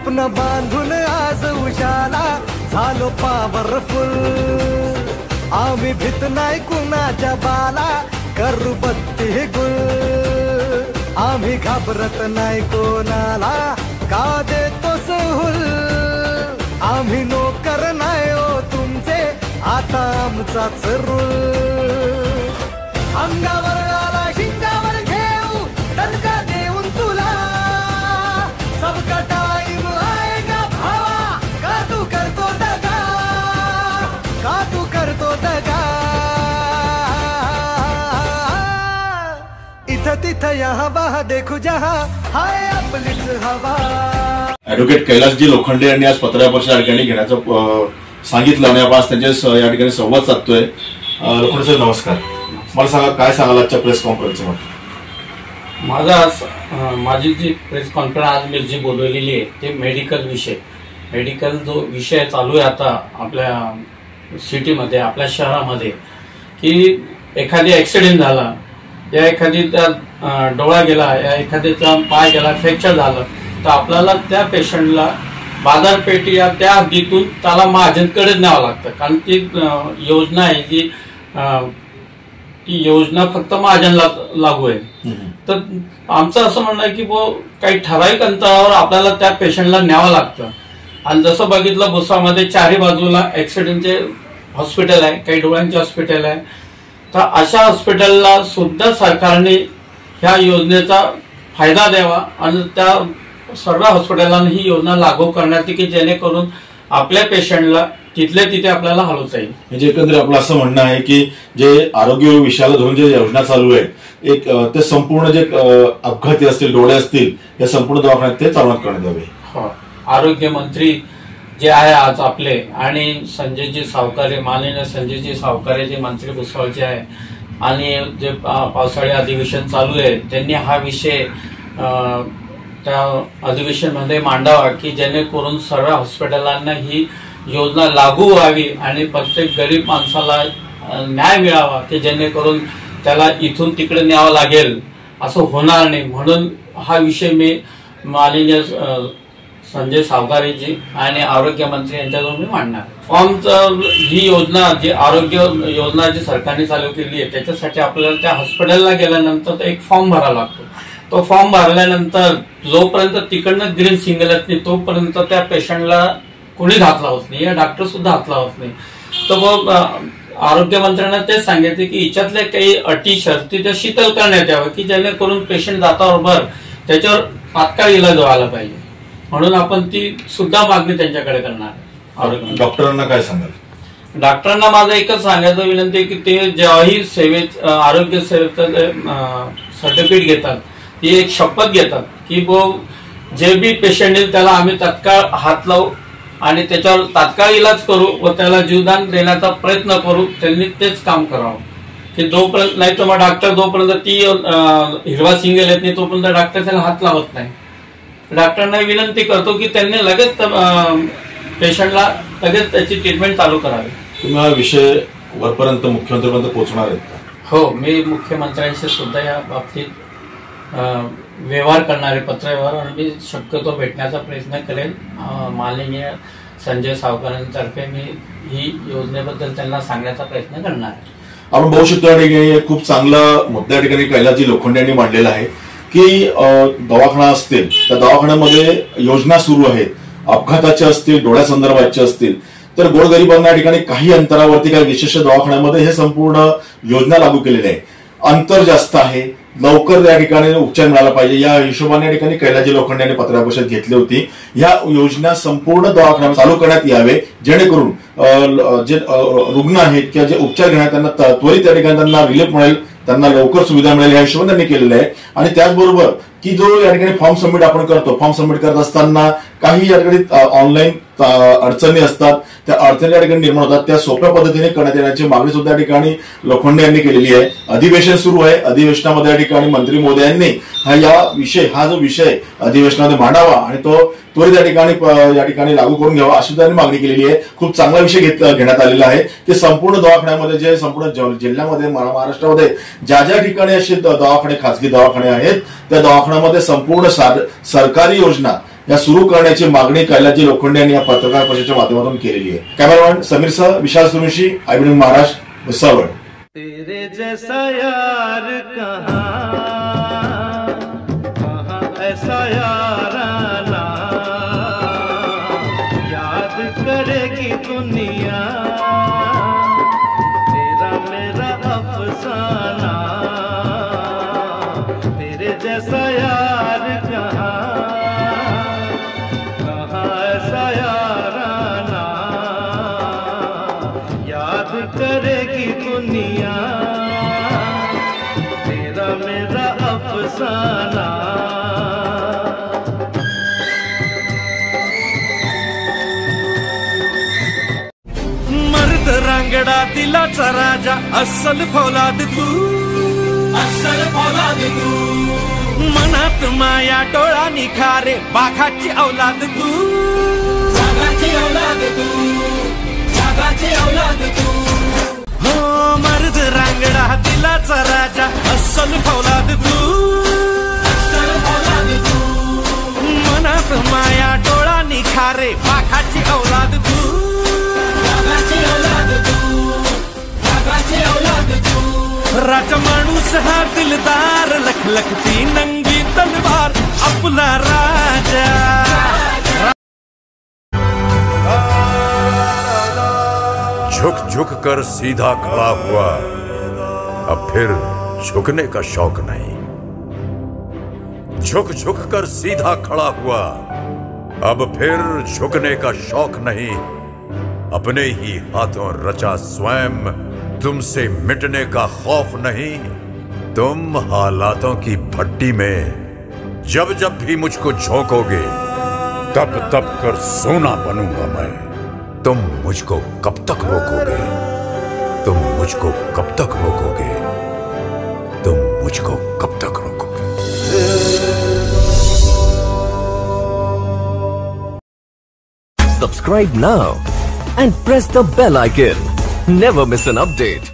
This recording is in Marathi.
स्वप्न बांधून आज उशाला झालो पॉवरफुल, आम्ही भीत नाही कुणाच्या बाला, करू बत्ती गुल, आम्ही घाबरत नाही कोणाला, का देतो सहूल, आम्ही नोकर नाही हो तुमचे, आता आमचाच रूल, अंगावर आला शिंगावर घेऊ दणका देऊन तुला, सबका टाइम आएगा भावा, का तू करतो दगा, का तू करतो दगा, इथं तिथं यहाँ वहाँ देखू जहाँ, हाय आपलीच हवा। ॲडव्होकेट कैलासजी लोखंडे यांनी आज पत्रकार परिषद ठिकाणी घेण्याचं सांगितलं आणि आपण आज त्यांच्या या ठिकाणी संवाद साधतोय। लोखंडे सर नमस्कार, मला सांगा काय सांगाल आजच्या प्रेस कॉन्फरन्समध्ये? माझी जी प्रेस कॉन्फरन्स आज मी जी बोलवलेली आहे ते मेडिकल विषय, मेडिकल जो विषय चालू आहे आता आपल्या सिटीमध्ये, आपल्या शहरामध्ये, की एखादी ऍक्सिडेंट झाला या एखादीचा डोळा गेला या एखाद्याचा पाय गेला, फ्रॅक्चर झालं, तर आपल्याला त्या पेशंटला बाजारपेठी या त्या हद्दीतून त्याला महाजनकडेच न्यावं लागतं, कारण ती योजना आहे जी ती योजना फक्त महाजनला लागू आहे। तर आमचं असं म्हणणं आहे की काही ठराविक अंतरावर आपल्याला त्या पेशंटला न्यावं लागतं, आणि जसं बघितलं भुसावळमध्ये चारही बाजूला ऍक्सिडेंटचे हॉस्पिटल आहे, काही डोळ्यांचे हॉस्पिटल आहे, तर अशा हॉस्पिटलला सुद्धा सरकारने ह्या योजनेचा फायदा द्यावा आणि त्या सर्व हॉस्पिटलांना ही योजना लागू करण्यात की जेणेकरून आपल्या पेशंटला तिथल्या तिथे आपल्याला हलवता येईल। म्हणजे एकंदरीत आपलं असं म्हणणं आहे की जे आरोग्य विषयाला धरून जे योजना चालू आहे एक ते संपूर्ण जे अपघाती असतील, डोळे असतील, या संपूर्ण दवाखान्यात ते चालू करण्यात यावे। हो, आरोग्य मंत्री जे आहे आज आपले आणि संजयजी सावकारे, माननीय संजयजी सावकारे जे मंत्री भुसावळचे आहे, आणि जे पावसाळी अधिवेशन चालू आहे त्यांनी हा विषय त्या अधिवेशनमध्ये मांडावा की जेणेकरून सर्व हॉस्पिटलांना ही योजना लागू व्हावी आणि प्रत्येक गरीब माणसाला न्याय मिळावा, की जेणेकरून त्याला इथून तिकडे न्यावं लागेल असं होणार नाही, म्हणून हा विषय मी माननीय संजय सावकारेजी आणि आरोग्य मंत्री यांच्याजवळ मी मांडणार। फॉर्मचं ही योजना जी आरोग्य योजना जी सरकारने चालू केली आहे त्याच्यासाठी आपल्याला त्या हॉस्पिटलला गेल्यानंतर एक फॉर्म भरावा लागतो, तो फॉर्म भरल्यानंतर जोपर्यंत तिकडनं ग्रीन सिग्नल येत नाही तोपर्यंत त्या पेशंटला कोणीच हात लावत नाही, या डॉक्टर सुद्धा हात लावत नाही। तर मग आरोग्य मंत्र्यांना तेच सांगायचे की याच्यातल्या काही अटी शर्ती त्या शिथिल करण्यात यावं की जेणेकरून पेशंट जाताबरोबर त्याच्यावर तात्काळ इलाज व्हायला पाहिजे, म्हणून आपण ती सुद्धा मागणी त्यांच्याकडे करणार। डॉक्टरांना काय सांगाल? डॉक्टरांना माझं एकच सांगायचं विनंती आहे की ते जेव्हाही आरोग्य सेवेचं सर्टिफिकेट घेतात ती एक शपथ घेतात की जे बी पेशंट येईल त्याला आम्ही तात्काळ हात लावू आणि त्याच्यावर तात्काळ इलाज करू व त्याला जीवदान देण्याचा प्रयत्न करू, त्यांनी तेच काम करावं की जोपर्यंत, नाही तर मग डॉक्टर जोपर्यंत ती हिरवा सिग्नल येत नाही तोपर्यंत डॉक्टर त्याला हात लावत नाही। डॉक्टरांना विनंती करतो की त्यांनी लगेच पेशंटला लगेच त्याची ट्रीटमेंट चालू करावी। तुम्ही हा विषय वरपर्यंत मुख्यमंत्र्यांपर्यंत पोहोचणार आहेत का? हो, मी मुख्यमंत्र्यांशी सुद्धा या बाबतीत व्यवहार करणारे पत्रव्यवहार आणि मी शक्यतो भेटण्याचा प्रयत्न करेन। माननीय संजय सावकारांतर्फे मी ही योजनेबद्दल त्यांना सांगण्याचा प्रयत्न करणार आहे। आपण बघू शकतो खूप चांगला मुद्दा ठिकाणी कैलासजी लोखंडे यांनी मांडलेला आहे की दवाखाना असतील त्या दवाखान्यामध्ये योजना सुरू आहेत, अपघाताच्या असतील, डोळ्यासंदर्भाच्या असतील, तर गोरगरिबांना या ठिकाणी काही अंतरावरती काही विशेष दवाखान्यामध्ये हे संपूर्ण योजना लागू केलेली आहे। अंतर जास्त आहे, लवकर या ठिकाणी उपचार मिळाला पाहिजे या हिशोबाने या ठिकाणी कैलासजी लोखंडे यांनी पत्रकार परिषद घेतली होती। या योजना संपूर्ण दवाखान्यात चालू करण्यात यावे जेणेकरून जे रुग्ण आहेत किंवा जे उपचार घेण्यात त्यांना त्वरित या ठिकाणी त्यांना रिलीफ मिळेल, त्यांना लवकर सुविधा मिळेल या हिशोबाने त्यांनी केलेलं आहे। आणि त्याचबरोबर की जो या ठिकाणी फॉर्म सबमिट आपण करतो, फॉर्म सबमिट करत असताना काही या ठिकाणी ऑनलाईन अडचणी असतात, त्या अडचणी या ठिकाणी निर्माण होतात, त्या सोप्या पद्धतीने करण्यात येण्याची मागणी सुद्धा या ठिकाणी लोखंडे यांनी केलेली आहे। अधिवेशन सुरू आहे, अधिवेशनामध्ये या ठिकाणी मंत्री महोदयांनी हा जो विषय अधिवेशनामध्ये मांडावा आणि तो त्वरित या ठिकाणी लागू करून घ्यावा अशी त्यांनी मागणी केलेली आहे। खूप चांगला विषय घेण्यात आलेला आहे की संपूर्ण दवाखान्यामध्ये जे संपूर्ण जिल्ह्यामध्ये महाराष्ट्रामध्ये ज्या ज्या ठिकाणी असे दवाखाने, खासगी दवाखाने आहेत त्या दवाखान्यामध्ये संपूर्ण सरकारी योजना या सुरू करण्याची मागणी कैलासजी लोखंडे यांनी या पत्रकार परिषदेच्या माध्यमातून केलेली आहे. कॅमेरामॅन समीरसह विशाल सुरुशी, IBN महाराष्ट्र, भुसावळ. तेरे जैसा यार कहाँ ऐसा याराना याद करेगी दुनिया तेरा मेरा अफसाना. तेरे जैसा यार कहाँ ऐसा याराना याद करेगी दुनिया तेरा मेरा अफसाना. मर्द रांगडा दिलाचा राजा अस्सल फौलाद तू मनात माया डोळा निखारे बाघाची औलाद तू हो मर्द रांगडा दिलाचा राजा अस्सल फौलाद तू मनात माया डोळा निखारे बाघाची औलाद तू राजा माणूस हा दिलदार लखलखती नंगी तलवार आपला राजा. झुक झुक कर सीधा खड़ा हुआ, अब फिर झुकने का शौक नहीं. झुक झुक कर सीधा खड़ा हुआ, अब फिर झुकने का शौक नहीं. अपने ही हाथों रचा स्वयं, तुमसे मिटने का खौफ नहीं. तुम हालातों की भट्टी में जब जब भी मुझको झोंकोगे, तब तब कर सोना बनूंगा मैं. तुम मुझको कब तक रोकोगे, तुम मुझको कब तक रोकोगे, तुम मुझको कब तक रोकोगे. Subscribe now and press the bell icon. Never miss an update.